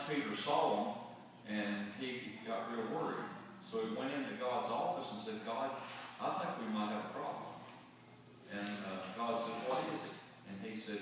Peter saw him, and he got real worried. So he went into God's office and said, God, I think we might have a problem. And God said, what is it? And he said,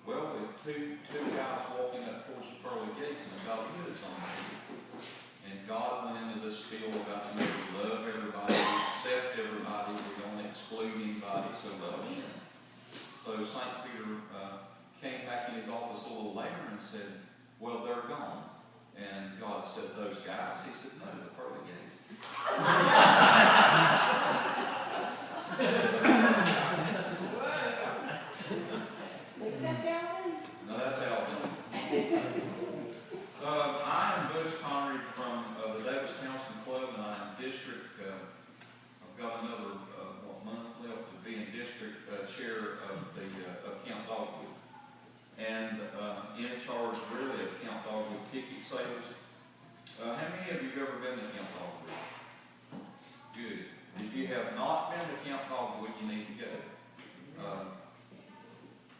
well, we have two guys walking up towards the pearly gates, and they've got hoods on them. And God went into this spiel about, you know, we love everybody, we accept everybody, we don't exclude anybody, so let them in. So St. Peter came back in his office a little later and said, well, they're gone. And God said, those guys? He said, no, the pearly gates. No, that's Alabama. I am Butch Connery from the Davis Townsend Club, and I am district, I've got another month left to be in district chair of Camp Dogwood. And in charge really of Camp Dogwood ticket sales. How many of you have ever been to Camp Dogwood? Good. If you have not been to Camp Dogwood, you need to go.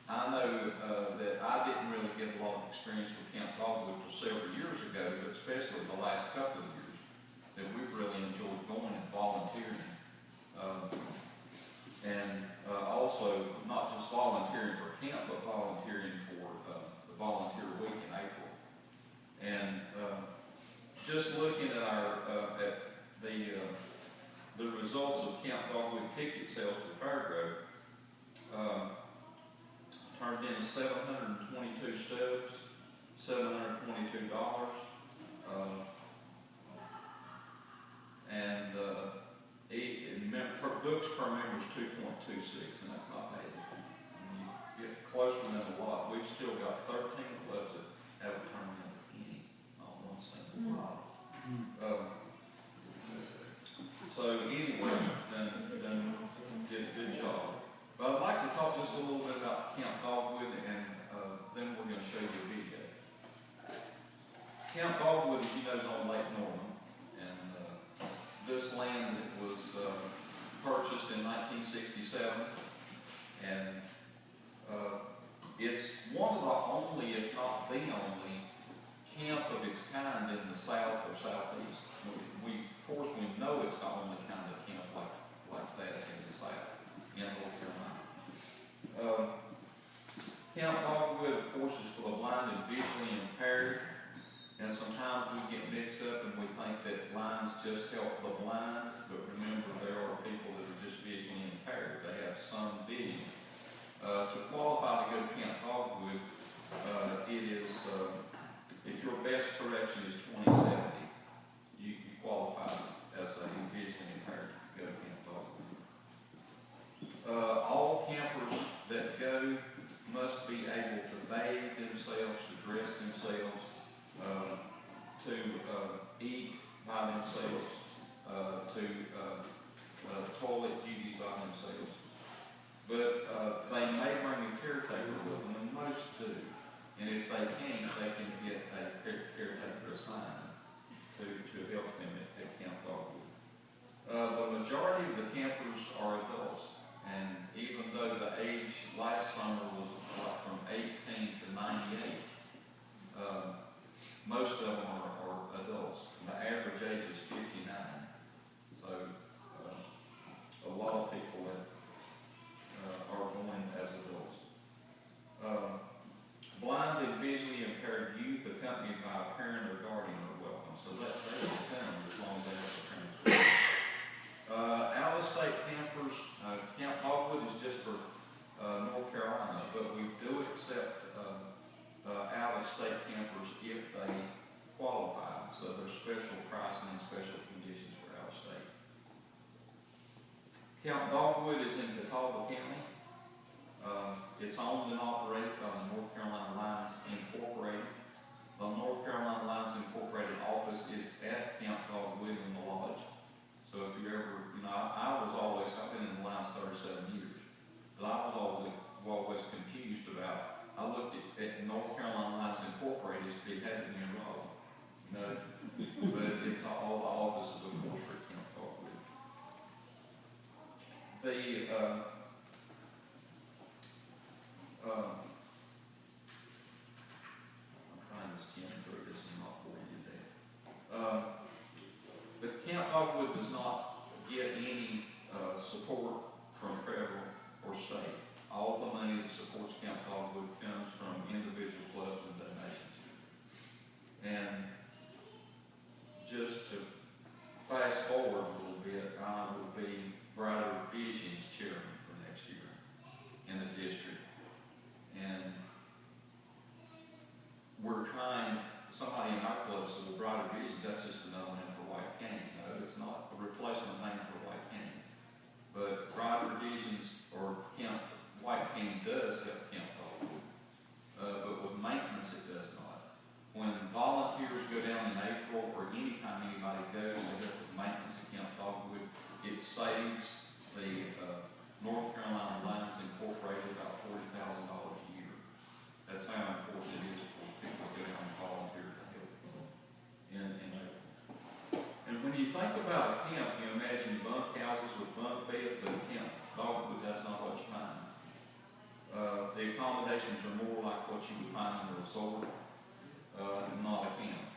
I know that I didn't really get a lot of experience with Camp Dogwood until several years ago, but especially the last couple of years, that we've really enjoyed going and volunteering. And also, not just volunteering for camp, but volunteering for the volunteer week in April. And just looking at at the results of Camp Dogwood ticket sales for Fairgrove, turned in 722 stubs, $722, and books per member is 2.26, and that's not bad. When you get closer than a lot, we've still got 13 clubs that haven't turned in a penny, not one single dollar. So anyway, did a good job. But I'd like to talk just a little bit about Camp Dogwood, and then we're going to show you a video. Camp Dogwood, as you know, is on Lake Norman, and this land was purchased in 1967, and it's one of the only, if not the only, camp of its kind in the south or southeast. Of course, we know it's the only kind of camp like that in the south, in North Carolina. Camp Dogwood, of course, is for the blind and visually impaired, and sometimes we get mixed up and we think that blinds just help the blind, but remember there are people that are just visually impaired. They have some vision. To qualify to go to Camp Dogwood, it is, if your best correction is 20/70, you qualify as a visually impaired to go to Camp Dogwood. All campers that go must be able to bathe themselves, to dress themselves, to eat by themselves, to toilet duties by themselves. But they may bring a caretaker with them, and most do. And if they can't, they can get a caretaker assigned to help them at Camp Dogwood. The majority of the campers are adults, and even though the age last summer was from 18 to 98, most of them are adults. The average age is 59. So a lot of people that are going as adults. Blind and visually impaired youth accompanied by a parent or guardian are welcome. So they will come as long as they have the parents with them. Out-of-state campers, Camp Dogwood is just for North Carolina, but we do accept out-of-state campers if they qualify. So there's special pricing and special conditions for out-of-state. Camp Dogwood is in Catawba County. It's owned and operated by the North Carolina Lions Incorporated. The North Carolina Lions Incorporated office is at Camp Dogwood in the lodge. So if you ever, I've been in the Lions 37 years, but I was always confused about, I looked at North Carolina Lions Incorporated as it had to be enrolled. No, but it's all the offices, of course, for Camp Dogwood. I'm trying to skim through this and not camping does help Camp Dogwood, but with maintenance it does not. When volunteers go down in April, or anytime anybody goes to help with maintenance at Camp Dogwood, it saves the North Carolina Lions Incorporated about $40,000 a year. That's how important it is for people to go down and volunteer to help in April. And when you think about a camp, you imagine bunk houses with bunk beds, but a Camp Dogwood, that's not what you find. The accommodations are more like what you would find in a resort, not a camp.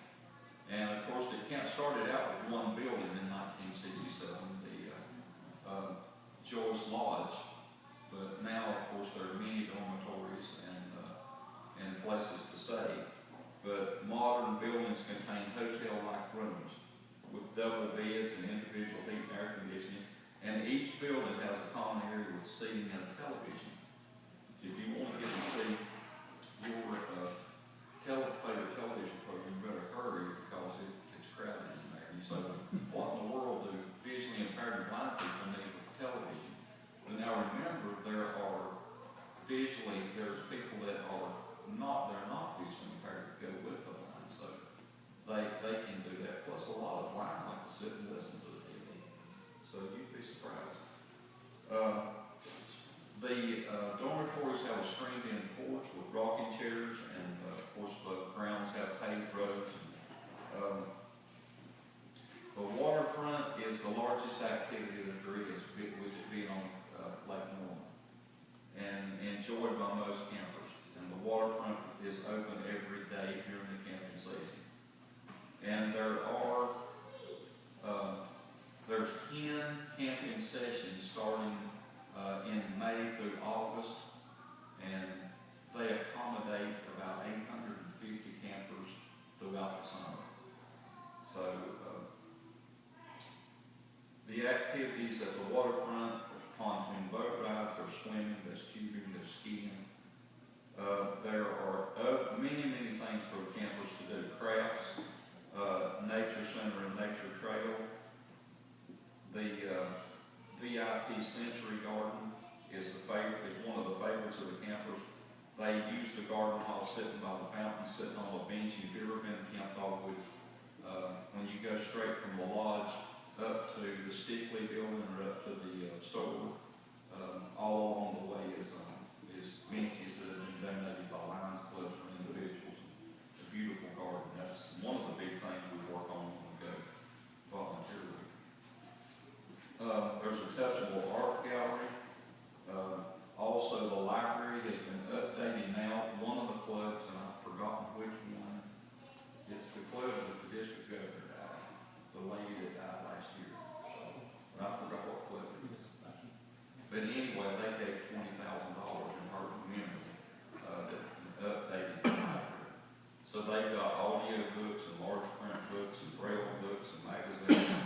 And of course, the camp started out with one building in 1967, the Joyce Lodge, but now, of course, there are many dormitories and places to stay. But modern buildings contain hotel-like rooms with double beds and individual heat and air conditioning, and each building has a common area with seating and a television. If you want to get to see your favorite television program, you better hurry because it's crowded in there. You say, what in the world do visually impaired and blind people need with television? But now remember, there's people that they're not visually impaired that go with the blind, so they can do that. Plus, a lot of blind like to sit and listen to the TV, so you'd be surprised. The dormitories have a screened-in porch with rocking chairs, and of course the grounds have paved roads. The waterfront is the largest activity that there is, with it being on Lake Norman, and enjoyed by most campers. And the waterfront is open every day during the camping season. And there's 10 camping sessions starting in May through August, and they accommodate about 850 campers throughout the summer. So the activities at the waterfront, there's pontoon boat rides, there's swimming, there's tubing, there's skiing. There are many things for campers to do. Crafts, nature center and nature trail. The VIP Century Garden is one of the favorites of the campers. They use the garden hall sitting by the fountain, sitting on a bench. If you've ever been to Camp Dogwood, when you go straight from the lodge up to the Stickley building or up to the store, all along the way is benches that have been donated by Lions clubs or individuals. A beautiful garden. That's one of the big things we work on when we go voluntarily. There's a touchable art gallery. Also, the library has been updated now. One of the clubs, and I've forgotten which one, it's the club that the district governor died, the lady that died last year. But I forgot what club it is. But anyway, they gave $20,000 in her memory that updated the library. So they've got audio books and large print books and braille books and magazines.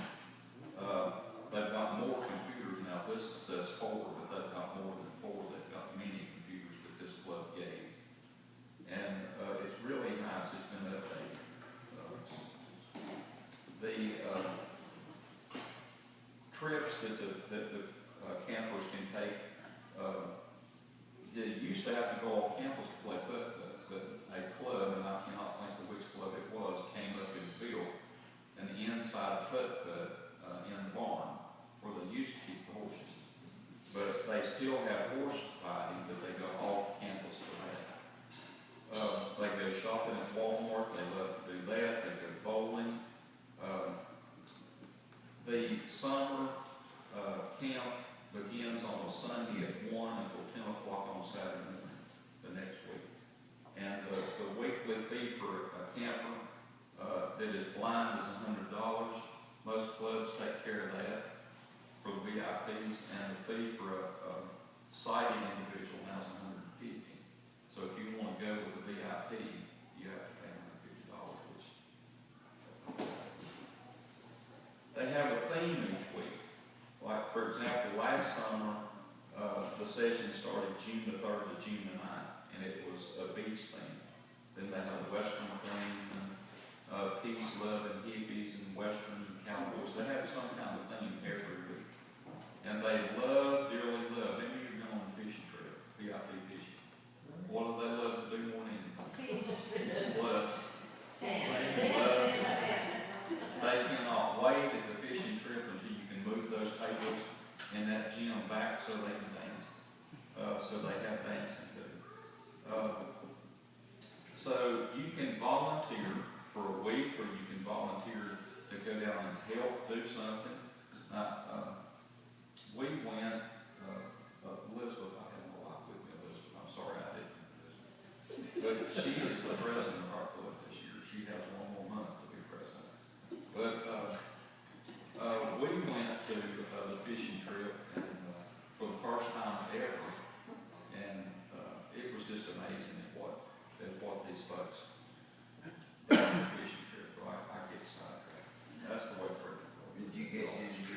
They've got more computers now. This says 4, but they've got more than 4. They've got many computers that this club gave. And it's really nice. It's been updated. The trips that the campers can take, they used to have to go off campus to play putt-putt, but a club, and I cannot think of which club it was, came up and built an inside putt-putt in the barn where they used to keep the horses. But they still have horse riding, but they go off campus for that. They go shopping at Walmart. They love to do that. They go bowling. The summer camp begins on a Sunday at 1 until 10 o'clock on Saturday morning the next week. And the weekly fee for a camper that is blind is $100. Most clubs take care of that for the VIPs, and the fee for a sighted individual now is $150. So if you want to go with the VIP, you have to pay $150, which they have a theme each week. Like, for example, last summer, the session started June the 3rd to June the 9th, and it was a beach theme. Then they had a Western theme, peace, love, and hippies, and Western cowboys. They have some kind of theme every week. And they dearly love. Maybe you've been on a fishing trip, VIP have dancing too. So you can volunteer for a week, or you can volunteer to go down and help do something. We went, Elizabeth, I had my wife with me, Elizabeth, I'm sorry I didn't do this. But she is the president of our club this year. She has one more month to be president. But we went to the fishing trip, and for the first time ever, and it was just amazing at what these folks did on the fishing trip. Right? I get sidetracked. That's the way preaching goes. Did you get engaged?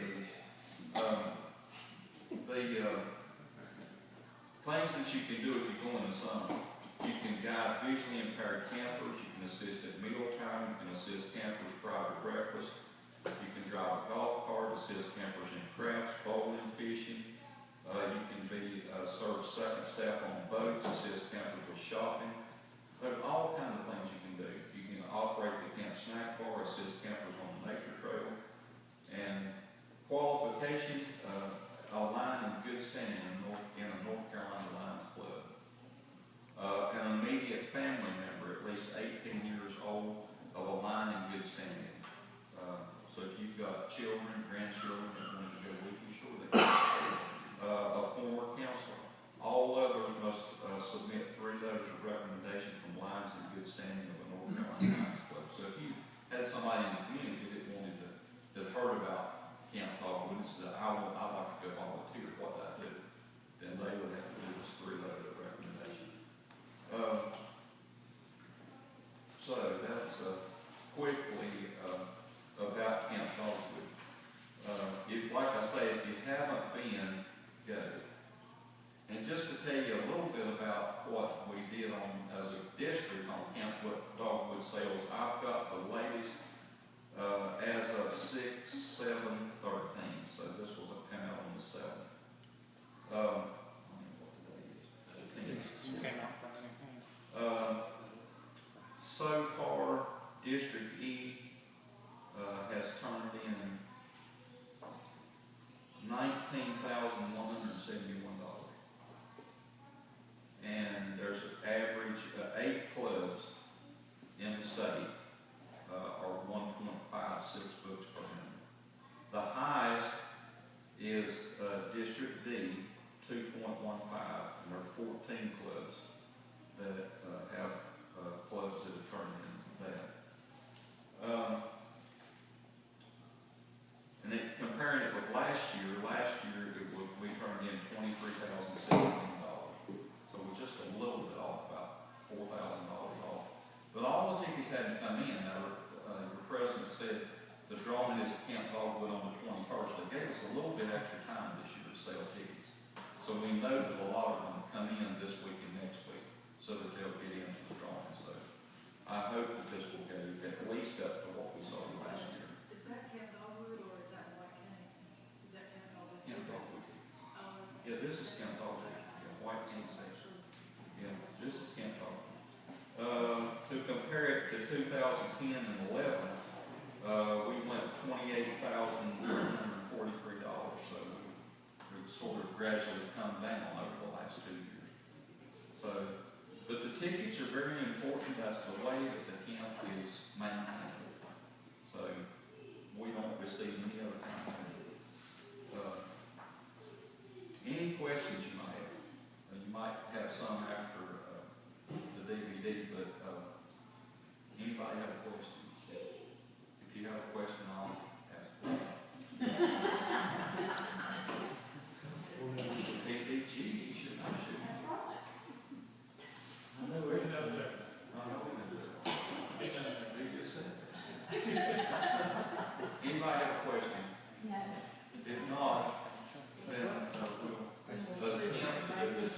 Things that you can do if you go in the summer. You can guide visually impaired campers, you can assist at mealtime, you can assist campers prior to breakfast, you can drive a golf cart, assist campers in crafts, bowling, fishing. You can serve second staff on boats, assist campers with shopping. There's all kinds of things you can do. You can operate the camp snack bar, assist campers on the nature trail, and qualifications, a line in good standing in a North Carolina Lions Club. An immediate family member, at least 18 years old, of a line in good standing. So if you've got children, grandchildren that want to go with you, sure they can. A former counselor. All others must submit 3 letters of recommendation from lines in good standing of a North Carolina Lions Club. So if you had somebody in the community that wanted that heard about Camp Dogwood and said, I'd like to go volunteer, what do I do? Then they would have to do this 3 letters of recommendation. So that's quickly about Camp Dogwood. Like I say, if you haven't been, go. And just to tell you a little bit about what we did as a district on Camp Dogwood sales, I've got the latest as of 6/7/13. So this was come out on the 7th. I don't know what the date is. Came out Friday. So far, District E has turned in $19,171. And there's an average 8 clubs in the state are 1.56 books per member. The highest is District D, 2.15, and there are 14 clubs that have clubs that have turned in that. And comparing it with last year we turned in $23,017. So we're just a little bit off, about $4,000 off. But all the tickets hadn't come in. Now, your president said the drawing is at Camp Dogwood on the 21st. They gave us a little bit extra time this year to sell tickets. So we know that a lot are going to come in this week and next week so that they'll get into the drawing. So I hope that this will go at least up to what we saw last year. Is that Camp Dogwood or is that White County? Is that Camp Dogwood? Camp Dogwood. Okay. Yeah, this is Camp Dogwood. Yeah, White County section. Yeah, this is Camp Dogwood. To compare it to 2010 and 11, we went $28,343. So we've sort of gradually come down over the last 2 years. So, but the tickets are very important. That's the way that the camp is maintained. So we don't receive any other kind of any questions you might have. You might have some after the DVD, but anybody have a question? If you have a question, I'll ask one. PDG, you should not shoot. That's right. I know where you know that. I know where you know that. You just said that. Anybody have a question? No. If not, then we'll, the camp is